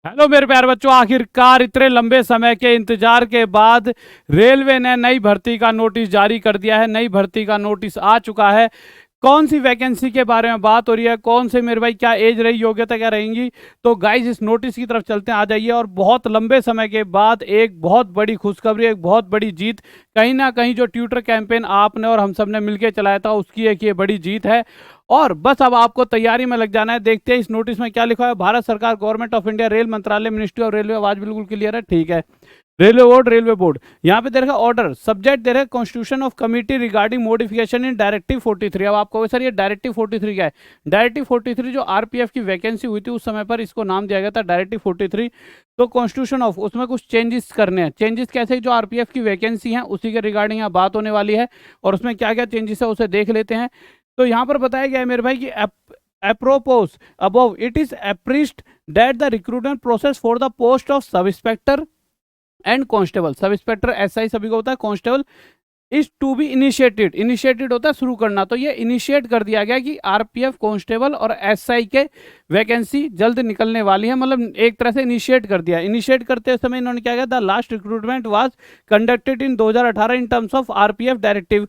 Hello मेरे प्यारे बच्चों, आखिरकार इतने लंबे समय के इंतजार के बाद रेलवे ने नई भर्ती का नोटिस जारी कर दिया है। नई भर्ती का नोटिस आ चुका है। कौन सी वैकेंसी के बारे में बात हो रही है, कौन से मेरे भाई क्या एज रही, योग्यता क्या रहेंगी, तो गाइस इस नोटिस की तरफ चलते हैं, आ जाइए। और बहुत लंबे समय के बाद एक बहुत बड़ी खुशखबरी, एक बहुत बड़ी जीत, कहीं ना कहीं जो ट्यूटर कैंपेन आपने और हम सब ने मिलकर चलाया था उसकी एक ये बड़ी जीत है। और बस अब आपको तैयारी में लग जाना है। देखते हैं इस नोटिस में क्या लिखा है। भारत सरकार, गवर्नमेंट ऑफ इंडिया, रेल मंत्रालय, मिनिस्ट्री ऑफ रेलवे। आवाज बिल्कुल क्लियर है, ठीक है। रेलवे बोर्ड यहाँ पे दे रखा ऑर्डर, सब्जेक्ट दे रहे constitution of committee regarding modification in directive 43। अब आपको सर ये डायरेक्टिव 43 क्या है? डायरेक्टिव 43 जो आरपीएफ की वैकेंसी हुई थी उस समय पर इसको नाम दिया गया था डायरेक्टिव 43। तो कॉन्स्टिट्यूशन ऑफ, उसमें कुछ चेंजेस करने हैं। चेंजेस कैसे? जो आरपीएफ की वैकेंसी है उसी के रिगार्डिंग यहाँ बात होने वाली है और उसमें क्या क्या चेंजेस है उसे देख लेते हैं। तो यहाँ पर बताया गया है मेरे भाई कि apropos above it is appraised that the recruitment process for the post of sub inspector and constable, sub inspector SI सभी को होता है, constable is to be initiated. Initiated होता है शुरू करना, तो ये इनिशिएट कर दिया गया कि आरपीएफ, कांस्टेबल और एसआई के वैकेंसी जल्द निकलने वाली है। मतलब एक तरह से इनिशिएट कर दिया। इनिशिएट करते समय इन्होंने क्या किया, the last recruitment was conducted in 2018 in terms of RPF directive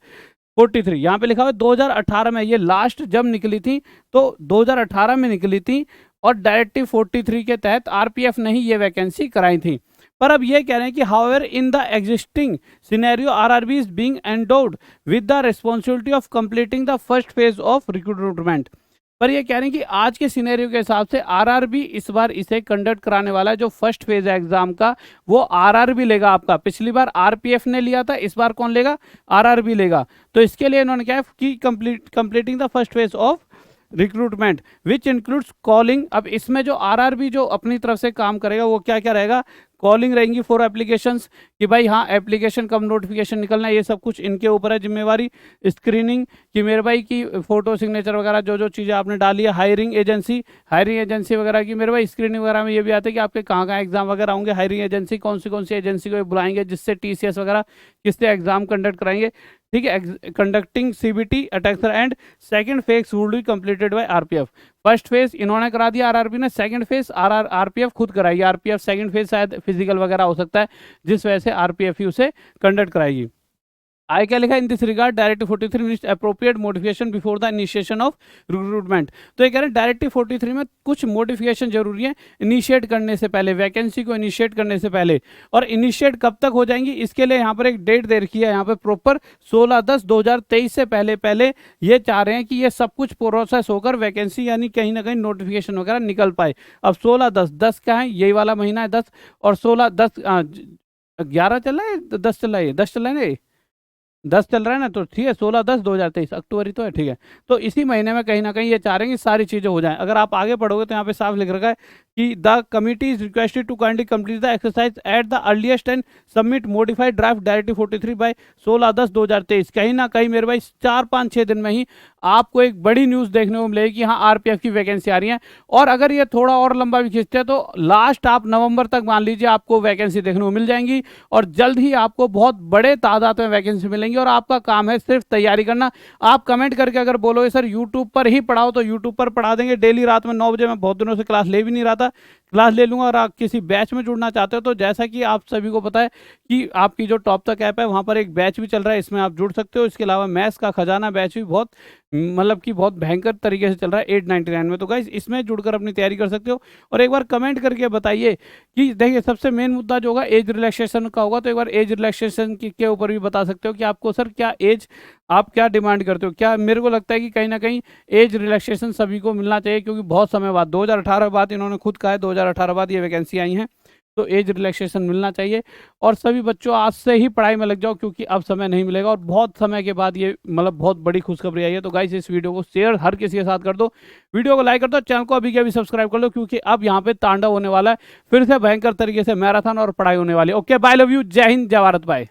43। यहाँ पे लिखा हुआ 2018 में, ये लास्ट जब निकली थी तो 2018 में निकली थी और डायरेक्टिव 43 के तहत आरपीएफ ने ही ये वैकेंसी कराई थी। पर अब ये कह रहे हैं कि however in the existing scenario RRB is being endowed with the responsibility of completing the first phase of recruitment. पर ये कह रहे हैं कि आज के सिनेरियो के हिसाब से आरआरबी इस बार इसे कंडक्ट कराने वाला है। जो फर्स्ट फेज है एग्जाम का वो आरआरबी लेगा आपका। पिछली बार आरपीएफ ने लिया था, इस बार कौन लेगा? आरआरबी लेगा। तो इसके लिए इन्होंने क्या है कि completing the first phase of recruitment which includes calling. अब इसमें जो आरआरबी जो अपनी तरफ से काम करेगा वो क्या क्या रहेगा? कॉलिंग रहेंगी फॉर एप्लीकेशंस, कि भाई हाँ एप्लीकेशन कब नोटिफिकेशन निकलना है, ये सब कुछ इनके ऊपर है जिम्मेवारी। स्क्रीनिंग कि मेरे भाई की फोटो सिग्नेचर वगैरह जो जो चीज़ें आपने डाली है। हायरिंग एजेंसी वगैरह की मेरे भाई स्क्रीनिंग वगैरह में ये भी आता है कि आपके कहाँ कहाँ एग्जाम वगैरह होंगे। हायरिंग एजेंसी कौन सी एजेंसी को बुलाएंगे, जिससे टीसीएस वगैरह किससे एग्जाम कंडक्ट कराएंगे, ठीक है। Conducting CBT exercise and second phase would be completed by RPF. First phase इन्होंने करा दिया आरआरबी ने, सेकंड फेज आरपीएफ खुद कराएगी। आरपीएफ सेकंड फेज शायद फिजिकल वगैरह हो सकता है जिस वजह से आरपीएफ ही उसे कंडक्ट कराएगी। आगे क्या लिखा? In this regard directive 43 needs appropriate modification before the initiation of recruitment. तो ये कह रहे हैं डायरेक्टिव 43 में कुछ मॉडिफिकेशन जरूरी है इनिशिएट करने से पहले, वैकेंसी को इनिशिएट करने से पहले। और इनिशिएट कब तक हो जाएंगी इसके लिए यहाँ पर एक डेट दे रखी है, यहाँ पे प्रॉपर 16/10/2023 से पहले पहले ये चाह रहे हैं कि ये सब कुछ प्रोसेस होकर वैकेंसी यानी कहीं ना कहीं नोटिफिकेशन वगैरह निकल पाए। अब 16/10 क्या है, यही वाला महीना है 10, और 16/10 11 चल रहा है, 10 चल रहा है, 10 चल रहा है, 10 चल रहा है ना, तो ठीक है। 16/10/2023 अक्टूबर ही तो है, ठीक है। तो इसी महीने में कहीं ना कहीं ये चाह रहे हैं कि सारी चीज़ें हो जाएं। अगर आप आगे पढ़ोगे तो यहाँ पे साफ लिख रखा है कि the committee is requested to kindly complete the exercise at the earliest and submit modified draft directive 43 by 16/10/2023। कहीं ना कहीं मेरे भाई 4-5-6 दिन में ही आपको एक बड़ी न्यूज़ देखने को मिलेगी कि हाँ आरपीएफ की वैकेंसी आ रही है। और अगर ये थोड़ा और लंबा भी खींचते हैं तो लास्ट आप नवंबर तक मान लीजिए आपको वैकेंसी देखने को मिल जाएंगी और जल्द ही आपको बहुत बड़े तादाद में वैकेंसी मिलेंगी। और आपका काम है सिर्फ तैयारी करना। आप कमेंट करके अगर बोलोगे सर यूट्यूब पर ही पढ़ाओ तो यूट्यूब पर पढ़ा देंगे डेली रात में 9 बजे। मैं बहुत दिनों से क्लास ले भी नहीं रहा था, क्लास ले लूंगा। और आप किसी बैच में जुड़ना चाहते हो तो जैसा कि आप सभी को पता है कि आपकी जो टॉप तक ऐप है वहाँ पर एक बैच भी चल रहा है, इसमें आप जुड़ सकते हो। इसके अलावा मैथ्स का खजाना बैच भी बहुत मतलब कि बहुत भयंकर तरीके से चल रहा है 899 में। तो गाइस इसमें जुड़कर अपनी तैयारी कर सकते हो। और एक बार कमेंट करके बताइए कि देखिए सबसे मेन मुद्दा जो होगा एज रिलैक्सेशन का होगा। तो एक बार एज रिलैक्सेशन के ऊपर भी बता सकते हो कि आपको सर क्या एज, आप क्या डिमांड करते हो। क्या मेरे को लगता है कि कहीं ना कहीं एज रिलैक्सेशन सभी को मिलना चाहिए, क्योंकि बहुत समय बाद 2018 बाद इन्होंने खुद कहा है 2018 बाद ये वैकेंसी आई हैं, तो एज रिलैक्सेशन मिलना चाहिए। और सभी बच्चों आज से ही पढ़ाई में लग जाओ, क्योंकि अब समय नहीं मिलेगा और बहुत समय के बाद ये मतलब बहुत बड़ी खुशखबरी आई है। तो गाइस इस वीडियो को शेयर हर किसी के साथ कर दो, वीडियो को लाइक कर दो, चैनल को अभी के अभी सब्सक्राइब कर लो, क्योंकि अब यहाँ पे तांडव होने वाला है, फिर से भयंकर तरीके से मैराथन और पढ़ाई होने वाली है। ओके बाय, लव यू, जय हिंद, जय भारत, बाय।